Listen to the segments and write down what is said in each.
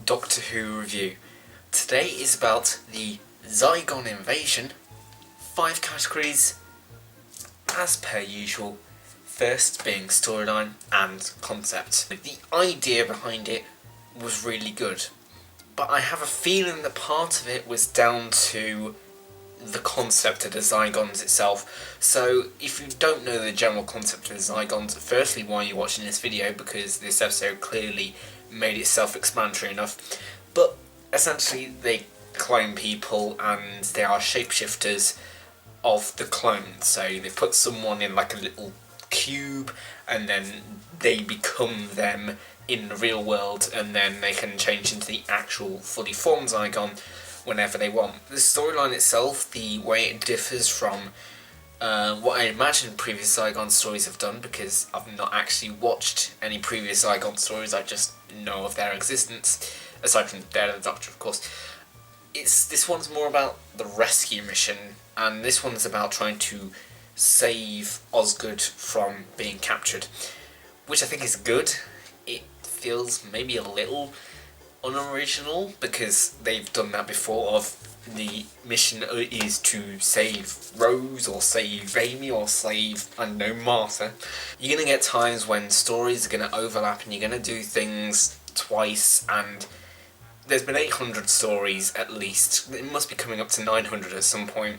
Doctor Who review. Today is about the Zygon invasion, 5 categories, as per usual, first being storyline and concept. The idea behind it was really good, but I have a feeling that part of it was down to the concept of the Zygons itself. So if you don't know the general concept of the Zygons, firstly, why are you watching this video? Because this episode clearly made it self-explanatory enough. But essentially they clone people and they are shapeshifters of the clones. So they put someone in like a little cube and then they become them in the real world, and then they can change into the actual fully formed Zygon whenever they want. The storyline itself, the way it differs from what I imagine previous Zygon stories have done, because I've not actually watched any previous Zygon stories, I just know of their existence, aside from Dare the Doctor, of course. This one's more about the rescue mission, and this one's about trying to save Osgood from being captured, which I think is good. It feels maybe a little unoriginal, because they've done that before, of the mission is to save Rose, or save Amy, or save, I don't know, Martha. You're going to get times when stories are going to overlap and you're going to do things twice, and there's been 800 stories at least. It must be coming up to 900 at some point,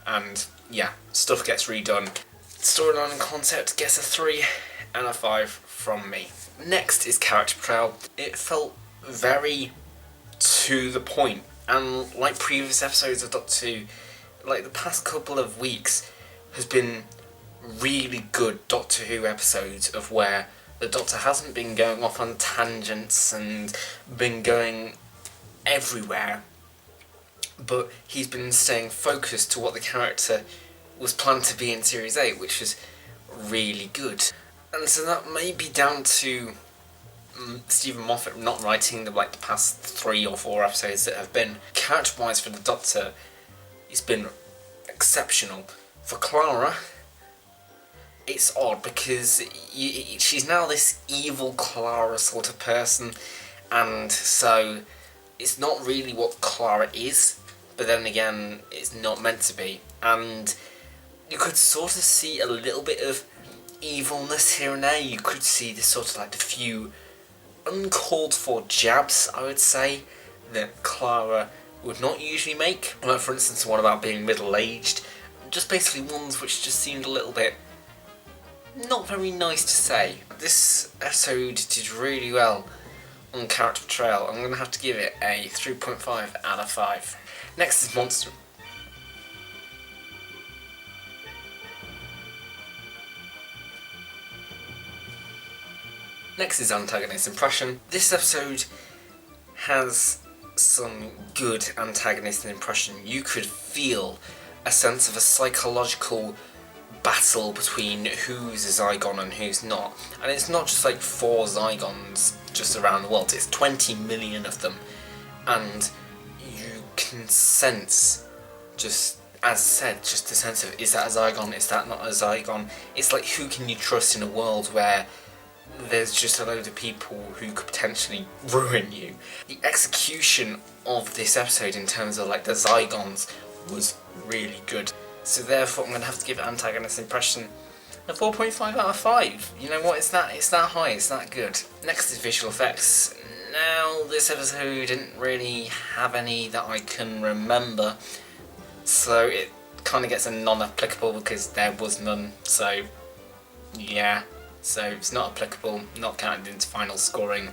and yeah, stuff gets redone. Storyline and concept gets a 3 and a 5 from me. Next is character portrayal. It felt very to the point, and like previous episodes of Doctor Who, like the past couple of weeks has been really good Doctor Who episodes of where the Doctor hasn't been going off on tangents and been going everywhere, but he's been staying focused to what the character was planned to be in Series 8, which was really good. And so that may be down to Stephen Moffat not writing the past 3 or 4 episodes that have been. Character-wise for the Doctor, it's been exceptional. For Clara, it's odd because she's now this evil Clara sort of person, and so it's not really what Clara is, but then again, it's not meant to be. And you could sort of see a little bit of evilness here and there. You could see this sort of like a few uncalled for jabs, I would say, that Clara would not usually make. Like for instance, one about being middle-aged. Just basically ones which just seemed a little bit not very nice to say. This episode did really well on character portrayal. I'm going to have to give it a 3.5 out of 5. Next is Monster. Next is antagonist impression. This episode has some good antagonist impression. You could feel a sense of a psychological battle between who's a Zygon and who's not. And it's not just like 4 Zygons just around the world, it's 20 million of them. And you can sense, just as said, just the sense of, is that a Zygon, is that not a Zygon? It's like, who can you trust in a world where there's just a load of people who could potentially ruin you? The execution of this episode in terms of like the Zygons was really good. So therefore I'm going to have to give antagonist impression a 4.5 out of 5. You know what, it's that high, it's that good. Next is visual effects. Now this episode didn't really have any that I can remember, so it kind of gets a non-applicable because there was none, so yeah. So it's not applicable, not counted into final scoring.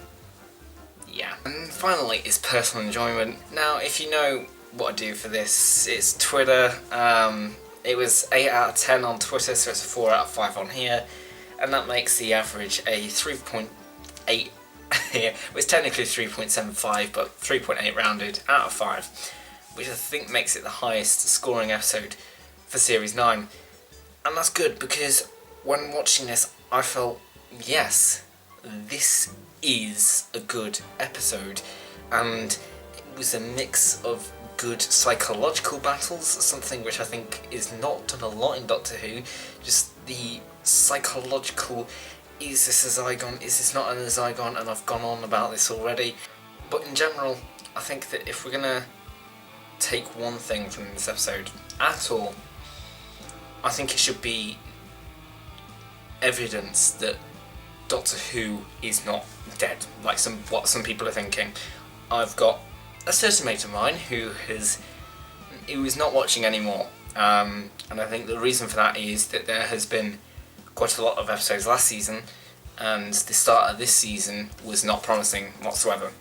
Yeah. And finally is personal enjoyment. Now if you know what I do for this, it's Twitter. It was 8 out of 10 on Twitter, so it's a 4 out of 5 on here. And that makes the average a 3.8 here. It's technically 3.75, but 3.8 rounded out of 5. Which I think makes it the highest scoring episode for Series 9. And that's good, because when watching this, I felt, yes, this is a good episode, and it was a mix of good psychological battles, something which I think is not done a lot in Doctor Who, just the psychological, is this a Zygon, is this not a Zygon, and I've gone on about this already. But in general, I think that if we're gonna take one thing from this episode at all, I think it should be evidence that Doctor Who is not dead, like what some people are thinking. I've got a certain mate of mine who is not watching anymore, and I think the reason for that is that there has been quite a lot of episodes last season, and the start of this season was not promising whatsoever.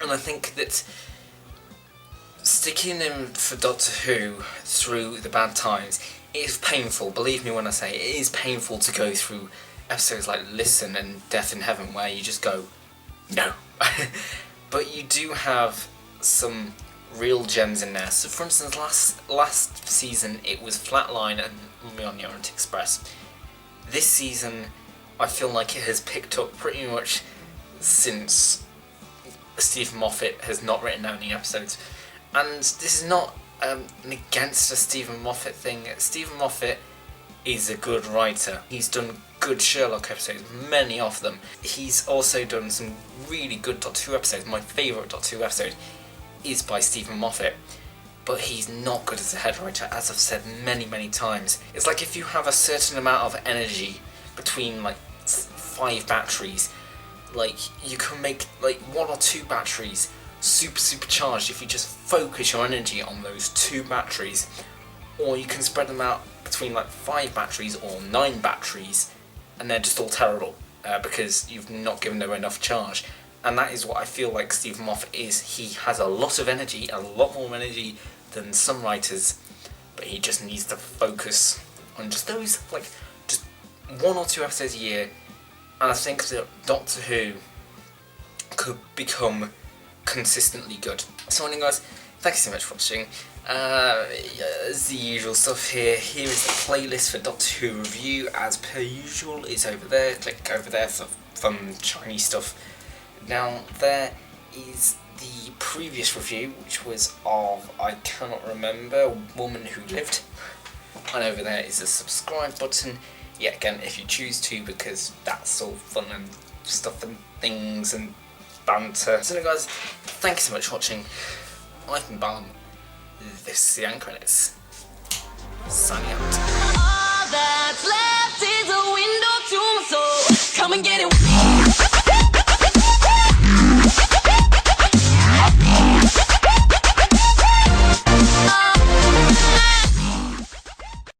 And I think that sticking him for Doctor Who through the bad times is painful. Believe me when I say it is painful to go through episodes like Listen and Death in Heaven where you just go, no. But you do have some real gems in there. So for instance, last season it was Flatline and Me on the Orient Express. This season I feel like it has picked up pretty much since Stephen Moffat has not written down any episodes. And this is not an against a Stephen Moffat thing. Stephen Moffat is a good writer. He's done good Sherlock episodes, many of them. He's also done some really good Doctor Who episodes. My favourite Doctor Who episode is by Stephen Moffat. But he's not good as a head writer, as I've said many times. It's like if you have a certain amount of energy between like 5 batteries, like you can make like 1 or 2 batteries supercharged if you just focus your energy on those 2 batteries, or you can spread them out between like 5 batteries or 9 batteries, and they're just all terrible because you've not given them enough charge. And that is what I feel like Stephen Moffat is. He has a lot of energy, a lot more energy than some writers, but he just needs to focus on just those, like, just 1 or 2 episodes a year. And I think that Doctor Who could become consistently good. So anyway guys, thank you so much for watching. As the usual stuff here is the playlist for Doctor Who review. As per usual, it's over there. Click over there for fun shiny stuff. Now there is the previous review, which was of, I cannot remember, Woman Who Lived. And over there is a subscribe button. Yeah, again, if you choose to, because that's all fun and stuff and things and banter. So guys, thank you so much for watching. I've been Baril. This is the end credits. Signing out. All that's left is a window to my soul. Come and get it.